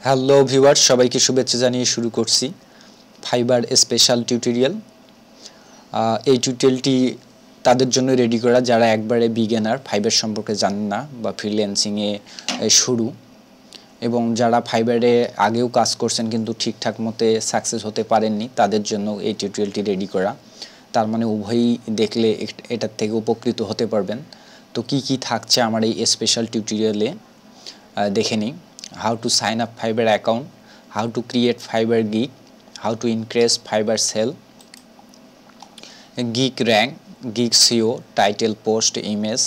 Hello viewers, সবাইকে শুভেচ্ছা জানিয়ে শুরু করছি ফাইবার স্পেশাল টিউটোরিয়াল। এই টিউটোরিয়ালটি তাদের জন্য রেডি করা যারা একবারে বিগিনার, ফাইবার সম্পর্কে জানেন না বা ফ্রিল্যান্সিংয়ে শুরু, এবং যারা ফাইবারে আগেও কাজ করছেন কিন্তু ঠিকঠাক মতে সাকসেস হতে পারেননি, তাদের জন্য এই টিউটোরিয়ালটি রেডি করা। তার মানে উভয়ই দেখলে এটার থেকে উপকৃত হতে পারবেন। তো কি থাকছে আমার এই স্পেশাল টিউটোরিয়ালে দেখে নিই। How to sign up Fiverr account, how to create Fiverr gig, how to increase Fiverr sale, gig rank, gig SEO, title, post, image,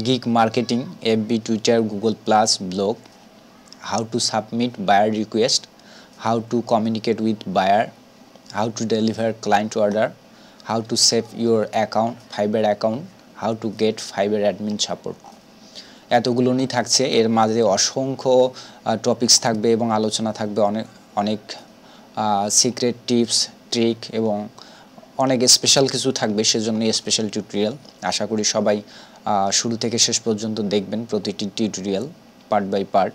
gig marketing, FB, Twitter, Google Plus, blog, how to submit buyer request, how to communicate with buyer, how to deliver client order, how to save your account, Fiverr account, how to get Fiverr admin support। এতগুলো নিয়ে থাকছে, এর মাঝে অসংখ্য topics থাকবে এবং আলোচনা থাকবে, অনেক সিক্রেট টিপস, ট্রিক এবং অনেক স্পেশাল কিছু থাকবে। সেজন্য স্পেশাল টিউটোরিয়াল। আশা করি সবাই শুরু থেকে শেষ পর্যন্ত দেখবেন প্রতিটি টিউটোরিয়াল পার্ট বাই পার্ট।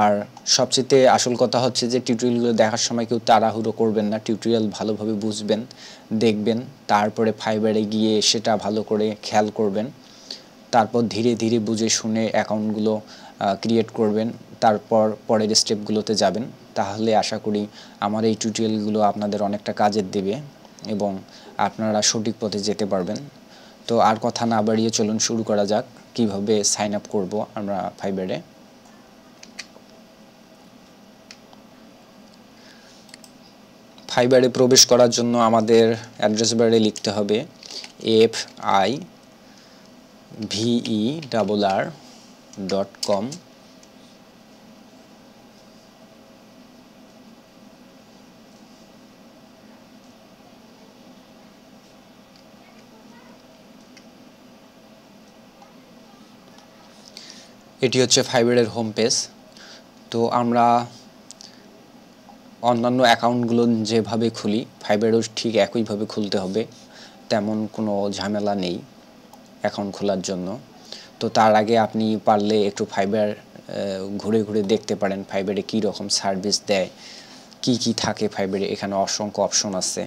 আর সবচেয়ে আসল কথা হচ্ছে যে টিউটোরিয়ালগুলো দেখার সময় কেউ তাড়াহুড়ো করবেন না, টিউটোরিয়াল ভালোভাবে বুঝবেন, দেখবেন, তারপরে ফাইবারে গিয়ে সেটা ভালো করে খেয়াল করবেন, তারপর ধীরে ধীরে বুঝে শুনে অ্যাকাউন্টগুলো ক্রিয়েট করবেন, তারপর পরের স্টেপগুলোতে যাবেন। তাহলে আশা করি আমার এই টিউটোরিয়ালগুলো আপনাদের অনেকটা কাজের দেবে এবং আপনারা সঠিক পথে যেতে পারবেন। তো আর কথা না বাড়িয়ে চলুন শুরু করা যাক কিভাবে সাইন আপ করব আমরা ফাইবারে। ফাইবারে প্রবেশ করার জন্য আমাদের অ্যাড্রেস বারে লিখতে হবে fiverr.com। এটি হচ্ছে ফাইবারের হোম পেজ। তো আমরা অন্যান্য অ্যাকাউন্টগুলো যেভাবে খুলি ফাইবারেও ঠিক একইভাবে খুলতে হবে, তেমন কোনো ঝামেলা নেই অ্যাকাউন্ট খোলার জন্য। তো তার আগে আপনি পারলে একটু ফাইবার ঘুরে ঘুরে দেখতে পারেন ফাইবারে কী রকম সার্ভিস দেয়, কি থাকে ফাইবারে। এখানে অসংখ্য অপশন আছে,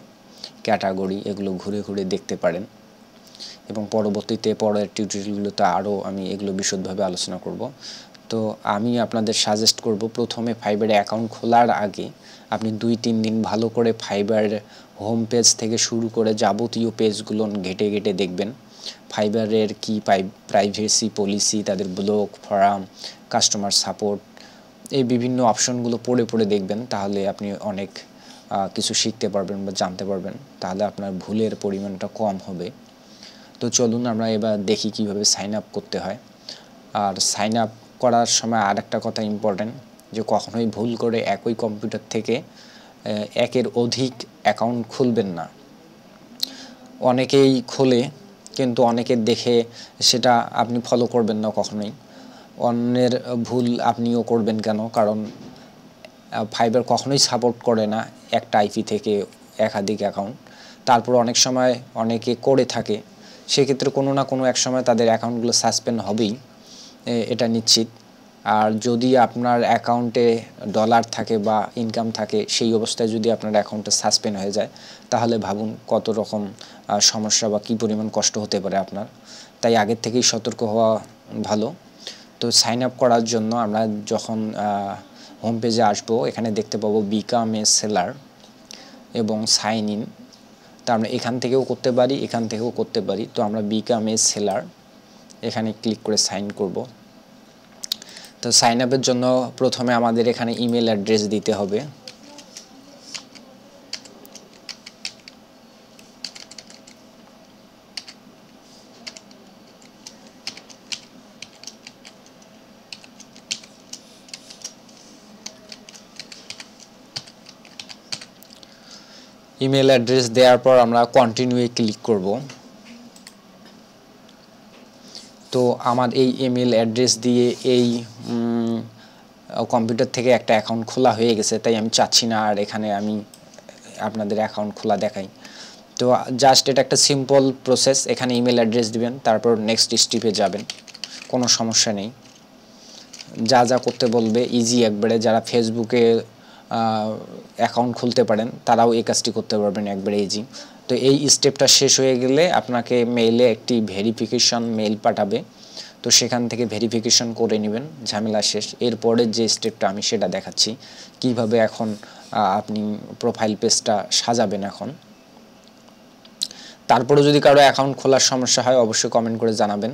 ক্যাটাগরি, এগুলো ঘুরে ঘুরে দেখতে পারেন এবং পরবর্তীতে পরের টিউটোরিয়ালগুলোতে আরও আমি এগুলো বিশদভাবে আলোচনা করব। তো আমি আপনাদের সাজেস্ট করব প্রথমে ফাইবারে অ্যাকাউন্ট খোলার আগে আপনি 2-3 দিন ভালো করে ফাইবার হোম পেজ থেকে শুরু করে যাবতীয় পেজগুলো ঘেটে ঘেটে দেখবেন। ফাইবারের কি প্রাইভেসি পলিসি, তাদের ব্লগ, ফোরাম, কাস্টমার সাপোর্ট, এই বিভিন্ন অপশনগুলো পড়ে দেখবেন। তাহলে আপনি অনেক কিছু শিখতে পারবেন বা জানতে পারবেন, তাহলে আপনার ভুলের পরিমাণটা কম হবে। তো চলুন আমরা এবার দেখি কিভাবে সাইন আপ করতে হয়। আর সাইন আপ করার সময় আর একটা কথা ইম্পর্টেন্ট, যে কখনোই ভুল করে একই কম্পিউটার থেকে একের অধিক অ্যাকাউন্ট খুলবেন না। অনেকেই খোলে কিন্তু অনেকের দেখে সেটা আপনি ফলো করবেন না কখনোই। অন্যের ভুল আপনিও করবেন কেন? কারণ ফাইবার কখনোই সাপোর্ট করে না একটা আইপি থেকে একাধিক অ্যাকাউন্ট। তারপর অনেক সময় অনেকে করে থাকে, সেক্ষেত্রে কোনো না কোনো এক সময় তাদের অ্যাকাউন্টগুলো সাসপেন্ড হবেই, এটা নিশ্চিত। আর যদি আপনার অ্যাকাউন্টে ডলার থাকে বা ইনকাম থাকে, সেই অবস্থায় যদি আপনার অ্যাকাউন্টে সাসপেন্ড হয়ে যায়, তাহলে ভাবুন কত রকম সমস্যা বা কী পরিমাণ কষ্ট হতে পারে আপনার। তাই আগের থেকেই সতর্ক হওয়া ভালো। তো সাইন আপ করার জন্য আমরা যখন হোম পেজে আসবো, এখানে দেখতে পাবো বিকাম এ সেলার এবং সাইন ইন। তা আমরা এখান থেকেও করতে পারি, এখান থেকেও করতে পারি। তো আমরা বিকাম এ সেলার এখানে ক্লিক করে সাইন করব। তো সাইন আপের জন্য প্রথমে আমাদের এখানে ইমেল অ্যাড্রেস দিতে হবে। ইমেল অ্যাড্রেস দেওয়ার পর আমরা কন্টিনিউয়ে ক্লিক করব। তো আমার এই ইমেল অ্যাড্রেস দিয়ে এই কম্পিউটার থেকে একটা অ্যাকাউন্ট খোলা হয়ে গেছে, তাই আমি চাচ্ছি না আর এখানে আমি আপনাদের অ্যাকাউন্ট খোলা দেখাই। তো জাস্ট এটা একটা সিম্পল প্রসেস। এখানে ইমেল অ্যাড্রেস দিবেন, তারপর নেক্সট স্টেপে যাবেন, কোনো সমস্যা নেই। যা যা করতে বলবে ইজি একবারে। যারা ফেসবুকে অ্যাকাউন্ট খুলতে পারেন তারাও এই কাজটি করতে পারবেন একবারে ইজি। তো এই স্টেপটা শেষ হয়ে গেলে আপনাকে মেইলে একটি ভেরিফিকেশন মেইল পাঠাবে, তো সেখান থেকে ভেরিফিকেশন করে নেবেন, ঝামেলা শেষ। এরপরে যে স্টেপটা আমি সেটা দেখাচ্ছি কিভাবে এখন আপনি প্রোফাইল পেজটা সাজাবেন এখন। তারপরে যদি কারো অ্যাকাউন্ট খোলার সমস্যা হয় অবশ্যই কমেন্ট করে জানাবেন।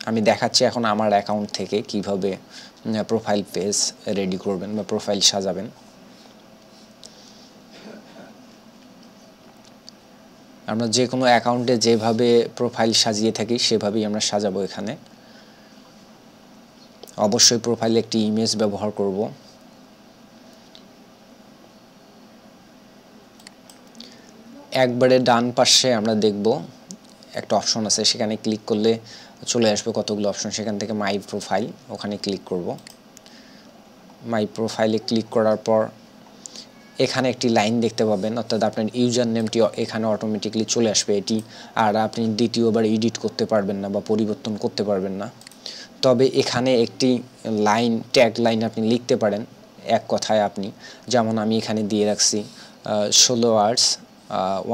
আমি দেখাচ্ছি এখন আমার অ্যাকাউন্ট থেকে কিভাবে প্রোফাইল পেজ রেডি করবেন বা প্রোফাইল সাজাবেন। আমরা যে কোনো অ্যাকাউন্টে যেভাবে প্রোফাইল সাজিয়ে থাকি সেভাবেই আমরা সাজাবো এখানে। অবশ্যই প্রোফাইলে একটি ইমেজ ব্যবহার করব। একবারে ডান পাশে আমরা দেখব একটা অপশন আছে, সেখানে ক্লিক করলে চলে আসবে কতগুলো অপশন। সেখান থেকে মাই প্রোফাইল, ওখানে ক্লিক করব। মাই প্রোফাইলে ক্লিক করার পর এখানে একটি লাইন দেখতে পাবেন, অর্থাৎ আপনার ইউজার নেমটি এখানে অটোমেটিকলি চলে আসবে এটি, আর আপনি দ্বিতীয়বার এডিট করতে পারবেন না বা পরিবর্তন করতে পারবেন না। তবে এখানে একটি লাইন, ট্যাগ লাইন আপনি লিখতে পারেন এক কথায় আপনি, যেমন আমি এখানে দিয়ে রাখছি 16 hours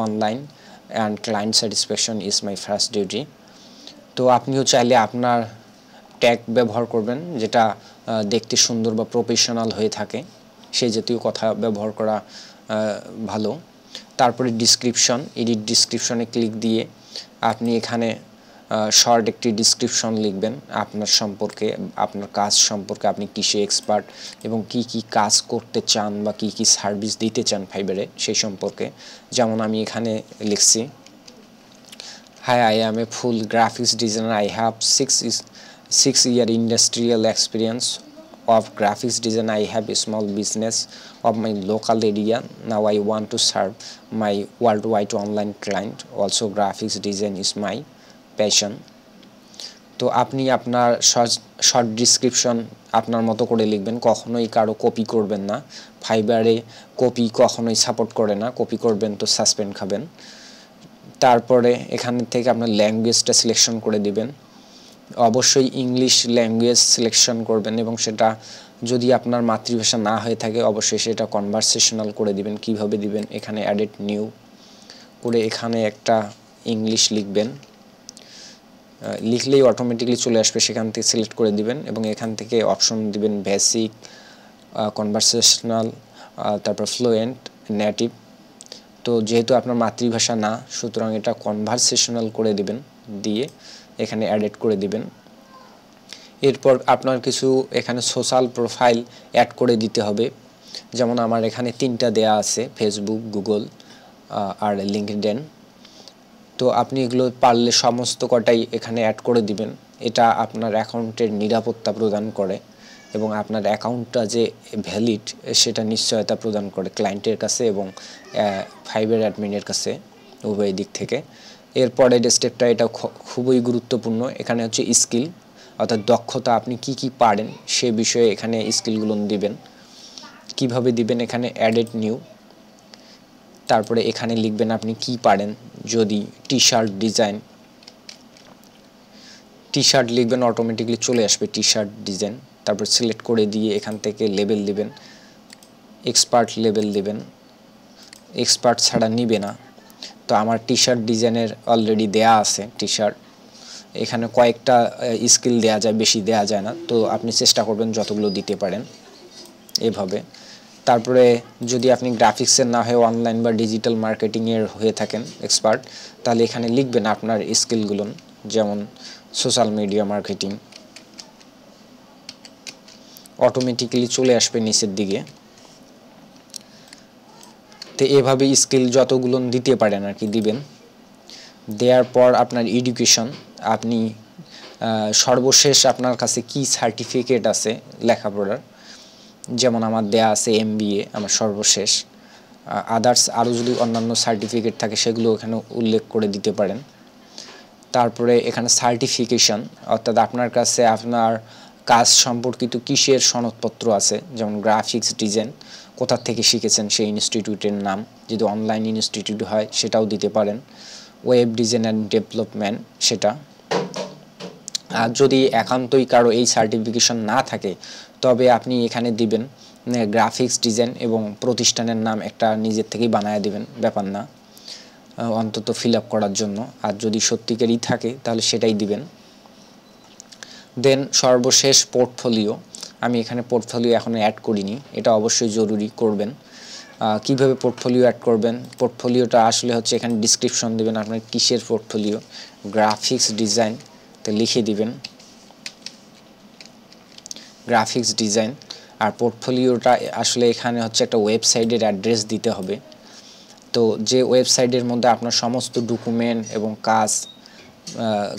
1 line and client satisfaction is my first duty. তো আপনিও চাইলে আপনার ট্যাগ ব্যবহার করবেন যেটা দেখতে সুন্দর বা প্রফেশনাল হয়ে থাকে, সেই জাতীয় কথা ব্যবহার করা ভালো। তারপরে ডিসক্রিপশন, এডিট ডিসক্রিপশনে ক্লিক দিয়ে আপনি এখানে শর্ট একটি ডিসক্রিপশন লিখবেন আপনার সম্পর্কে, আপনার কাজ সম্পর্কে, আপনি কিসে এক্সপার্ট এবং কি কি কাজ করতে চান বা কি কি সার্ভিস দিতে চান ফাইবারে সেই সম্পর্কে। যেমন আমি এখানে লিখছি, Hi, I am a full graphics designer. I have 6 year industrial experience of graphics design. I have a small business of my local area. Now I want to serve my worldwide online client. Also, graphics design is my passion. তো আপনি আপনার short description আপনার মতো করে লিখবেন, কখনোই কারো copy করবেন না। ফাইবারে কপি কখনোই সাপোর্ট করে না, কপি করবেন তো সাসপেন্ড খাবেন। তারপরে এখান থেকে আপনার ল্যাঙ্গুয়েজটা সিলেকশন করে দিবেন, অবশ্যই ইংলিশ ল্যাঙ্গুয়েজ সিলেকশন করবেন এবং সেটা যদি আপনার মাতৃভাষা না হয়ে থাকে অবশ্যই সেটা কনভারসেশনাল করে দিবেন। কিভাবে দিবেন, এখানে অ্যাডেড নিউ করে এখানে একটা ইংলিশ লিখবেন, লিখলেই অটোমেটিকলি চলে আসবে, সেখান থেকে সিলেক্ট করে দিবেন এবং এখান থেকে অপশন দিবেন বেসিক, কনভারসেশনাল, তারপর ফ্লুয়েন্ট, নেটিভ। তো যেহেতু আপনার মাতৃভাষা না সুতরাং এটা কনভারসেশনাল করে দিবেন, দিয়ে এখানে অ্যাডেড করে দিবেন। এরপর আপনার কিছু এখানে সোশ্যাল প্রোফাইল অ্যাড করে দিতে হবে, যেমন আমার এখানে 3টা দেয়া আছে, ফেসবুক, গুগল আর লিঙ্কডইন। তো আপনি এগুলো পারলে সমস্ত কটাই এখানে অ্যাড করে দিবেন। এটা আপনার অ্যাকাউন্টের নিরাপত্তা প্রদান করে এবং আপনার অ্যাকাউন্টটা যে ভ্যালিড সেটা নিশ্চয়তা প্রদান করে ক্লায়েন্টের কাছে এবং ফাইবার অ্যাডমিনের কাছে, উভয় দিক থেকে। এরপরের স্টেপটা এটা খুবই গুরুত্বপূর্ণ, এখানে হচ্ছে স্কিল, অর্থাৎ দক্ষতা, আপনি কি কি পারেন সে বিষয়ে এখানে স্কিলগুলো দিবেন। কিভাবে দিবেন, এখানে অ্যাডেড নিউ, তারপরে এখানে লিখবেন আপনি কি পারেন। যদি টি শার্ট লিখবেন অটোমেটিকলি চলে আসবে টি শার্ট ডিজাইন। তারপর সিলেক্ট করে দিয়ে এখান থেকে লেবেল দিবেন, এক্সপার্ট লেবেল দিবেন, এক্সপার্ট ছাড়া নিবে না। তো আমার টি শার্ট ডিজাইনের অলরেডি দেয়া আছে টি শার্ট, এখানে কয়েকটা স্কিল দেয়া যায়, বেশি দেয়া যায় না, তো আপনি চেষ্টা করবেন যতগুলো দিতে পারেন এভাবে। তারপরে যদি আপনি গ্রাফিক্সের না হয়ে অনলাইন বা ডিজিটাল মার্কেটিংয়ের হয়ে থাকেন এক্সপার্ট, তাহলে এখানে লিখবেন আপনার স্কিলগুলো, যেমন সোশ্যাল মিডিয়া মার্কেটিং, অটোমেটিক্যালি চলে আসবে নিচের দিকে। তো এভাবে স্কিল যতগুলো দিতে পারেন আর কি দিবেন। দেওয়ার পর আপনার এডুকেশন, আপনি সর্বশেষ আপনার কাছে কি সার্টিফিকেট আছে লেখাপড়ার, যেমন আমার দেয়া আছে MBA আমার সর্বশেষ, আদার্স আরও যদি অন্যান্য সার্টিফিকেট থাকে সেগুলো এখানে উল্লেখ করে দিতে পারেন। তারপরে এখানে সার্টিফিকেশন, অর্থাৎ আপনার কাছে আপনার কাজ সম্পর্কিত কিসের সনদপত্র আছে, যেমন গ্রাফিক্স ডিজাইন কোথা থেকে শিখেছেন সেই ইনস্টিটিউটের নাম, যদি অনলাইন ইনস্টিটিউট হয় সেটাও দিতে পারেন, ওয়েব ডিজাইন অ্যান্ড ডেভেলপমেন্ট সেটা। আর যদি একান্তই কারো এই সার্টিফিকেশন না থাকে তবে আপনি এখানে দিবেন গ্রাফিক্স ডিজাইন এবং প্রতিষ্ঠানের নাম একটা নিজের থেকেই বানায় দিবেন, ব্যাপার না, অন্তত ফিল আপ করার জন্য। আর যদি সত্যিকারই থাকে তাহলে সেটাই দিবেন। দেন সর্বশেষ পোর্টফোলিও। আমি এখানে পোর্টফোলিও এখনো অ্যাড করিনি, এটা অবশ্যই জরুরি করবেন। কিভাবে পোর্টফোলিও অ্যাড করবেন? পোর্টফোলিওটা আসলে হচ্ছে এখানে ডিসক্রিপশন দিবেন আপনার কিসের পোর্টফোলিও, গ্রাফিক্স ডিজাইন তো লিখে দিবেন গ্রাফিক্স ডিজাইন। আর পোর্টফোলিওটা আসলে এখানে হচ্ছে একটা ওয়েবসাইটের অ্যাড্রেস দিতে হবে। তো যে ওয়েবসাইটের মধ্যে আপনার সমস্ত ডকুমেন্ট এবং কাজ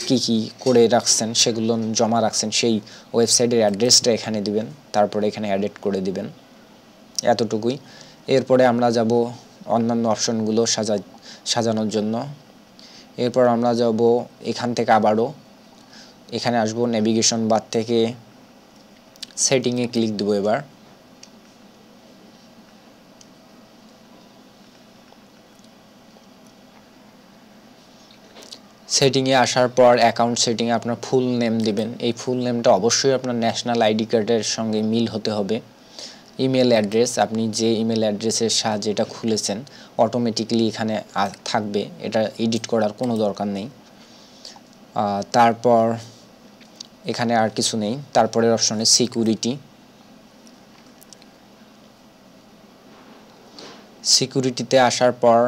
কি কি করে রাখছেন সেগুলো জমা রাখছেন সেই ওয়েবসাইটের অ্যাড্রেসটা এখানে দিবেন, তারপরে এখানে এডিট করে দিবেন, এতটুকুই। এরপরে আমরা যাব অন্যান্য অপশনগুলো সাজানোর জন্য। এরপর আমরা যাব এখান থেকে আবারও এখানে আসবো, নেভিগেশন বার থেকে সেটিংয়ে ক্লিক দেব। এবার সেটিংয়ে আসার পর অ্যাকাউন্ট সেটিংয়ে আপনার ফুল নেম দিবেন। এই ফুল নেমটা অবশ্যই আপনার ন্যাশনাল আইডি কার্ডের সঙ্গে মিল হতে হবে। ইমেল অ্যাড্রেস, আপনি যে ইমেল অ্যাড্রেসের সাহায্যে এটা খুলেছেন অটোমেটিক্যালি এখানে থাকবে, এটা এডিট করার কোনো দরকার নেই। তারপর এখানে আর কিছু নেই। তারপরের অপশনে সিকিউরিটিতে আসার পর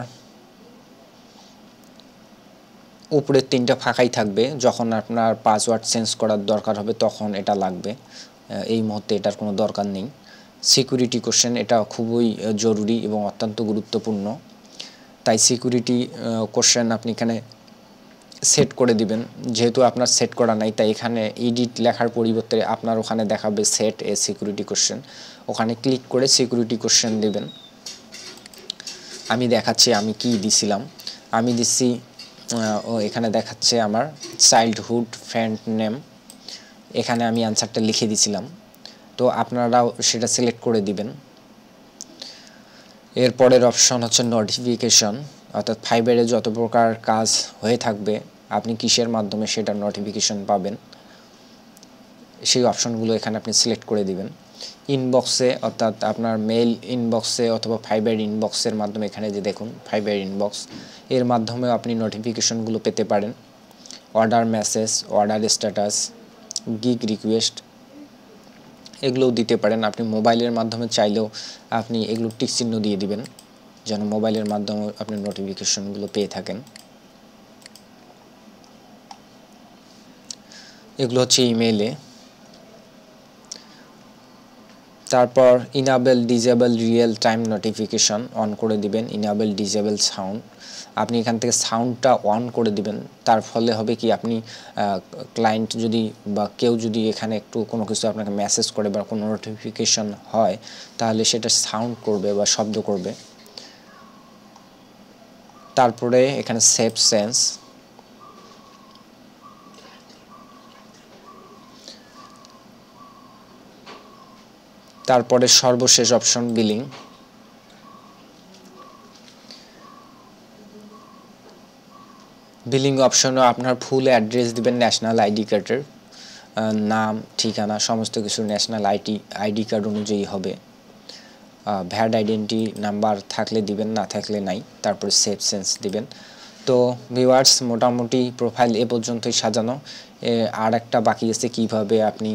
উপরে 3টা ফাঁকাই থাকবে, যখন আপনার পাসওয়ার্ড চেঞ্জ করার দরকার হবে তখন এটা লাগবে, এই মুহূর্তে এটার কোনো দরকার নেই। সিকিউরিটি কোশ্চেন, এটা খুবই জরুরি এবং অত্যন্ত গুরুত্বপূর্ণ, তাই সিকিউরিটি কোশ্চেন আপনি এখানে সেট করে দিবেন। যেহেতু আপনার সেট করা নাই তাই এখানে এডিট লেখার পরিবর্তে আপনার ওখানে দেখাবে সেট এ সিকিউরিটি কোশ্চেন, ওখানে ক্লিক করে সিকিউরিটি কোশ্চেন দিবেন। আমি দেখাচ্ছি আমি কি দিছিলাম। আমি দিচ্ছি এখানে দেখাচ্ছে আমার চাইল্ডহুড ফ্রেন্ড নেম, এখানে আমি অ্যান্সারটা লিখে দিছিলাম, তো আপনারাও সেটা সিলেক্ট করে দিবেন। এরপরের অপশন হচ্ছে নোটিফিকেশন, অর্থাৎ ফাইবারে যত প্রকার কাজ হয়ে থাকবে আপনি কিসের মাধ্যমে সেটা নোটিফিকেশন পাবেন সেই অপশনগুলো এখানে আপনি সিলেক্ট করে দিবেন। ইনবক্সে, অর্থাৎ আপনার মেইল ইনবক্সে অথবা ফাইবার ইনবক্সের মাধ্যমে, এখানে যে দেখুন ফাইবার ইনবক্স, এর মাধ্যমেও আপনি নোটিফিকেশনগুলো পেতে পারেন। Order message, order status, gig request এগুলোও দিতে পারেন। আপনি মোবাইলের মাধ্যমে চাইলেও আপনি এগুলো টিক চিহ্ন দিয়ে দিবেন যেন মোবাইলের মাধ্যমে আপনি নোটিফিকেশনগুলো পেয়ে থাকেন। এগুলো হচ্ছে ইমেইলে। তারপর enable disable real time notification on করে দিবেন। ইনাবেল ডিজেবল সাউন্ড, আপনি এখান থেকে সাউন্ডটা অন করে দিবেন, তার ফলে হবে কি আপনি ক্লায়েন্ট যদি বা কেউ যদি এখানে একটু কোনো কিছু আপনাকে মেসেজ করে বা কোনো নোটিফিকেশন হয় তাহলে সেটা সাউন্ড করবে বা শব্দ করবে। তারপরে এখানে সেভ সেন্স, তারপরে সর্বশেষ অপশন বিলিং। বিলিং অপশনে আপনার ফুল অ্যাড্রেস দিবেন, ন্যাশনাল আইডি কার্ডের নাম, ঠিকানা সমস্ত কিছু ন্যাশনাল আইডি কার্ড অনুযায়ী হবে। ভ্যাড আইডেন্টি নাম্বার থাকলে দিবেন, না থাকলে নাই। তারপরে সেভ সেন্স দিবেন। তো ভিউয়ার্স, মোটামুটি প্রোফাইল এ পর্যন্তই সাজানো। আর একটা বাকি আছে কিভাবে আপনি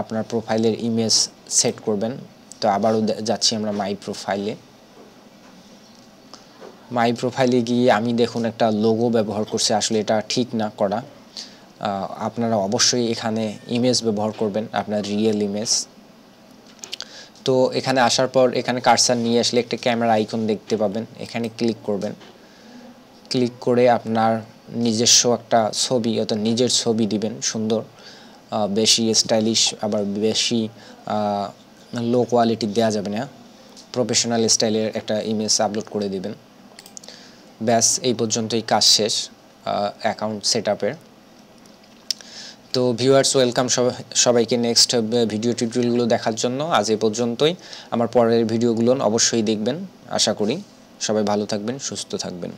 আপনার প্রোফাইলের ইমেজ সেট করবেন। তো আবারও যাচ্ছি আমরা মাই প্রোফাইলে গিয়ে আমি দেখুন একটা লোগো ব্যবহার করছি, আসলে এটা ঠিক না করা। আপনারা অবশ্যই এখানে ইমেজ ব্যবহার করবেন, আপনার রিয়েল ইমেজ। তো এখানে আসার পর এখানে কার্সার নিয়ে আসলে একটা ক্যামেরা আইকন দেখতে পাবেন, এখানে ক্লিক করবেন। ক্লিক করে আপনার নিজস্ব একটা ছবি অর্থাৎ নিজের ছবি দিবেন, সুন্দর, বেশি স্টাইলিশ আবার বেশি লো কোয়ালিটি দেওয়া যাবে না, প্রফেশনাল স্টাইলের একটা ইমেজ আপলোড করে দিবেন। ব্যাস, এই পর্যন্তই কাজ শেষ অ্যাকাউন্ট সেটআপের। তো ভিউয়ার্স, ওয়েলকাম সবাইকে নেক্সট ভিডিও টিউটোরিয়ালগুলো দেখার জন্য। আজ এই পর্যন্তই, আমার পরের ভিডিওগুলো অবশ্যই দেখবেন। আশা করি সবাই ভালো থাকবেন, সুস্থ থাকবেন।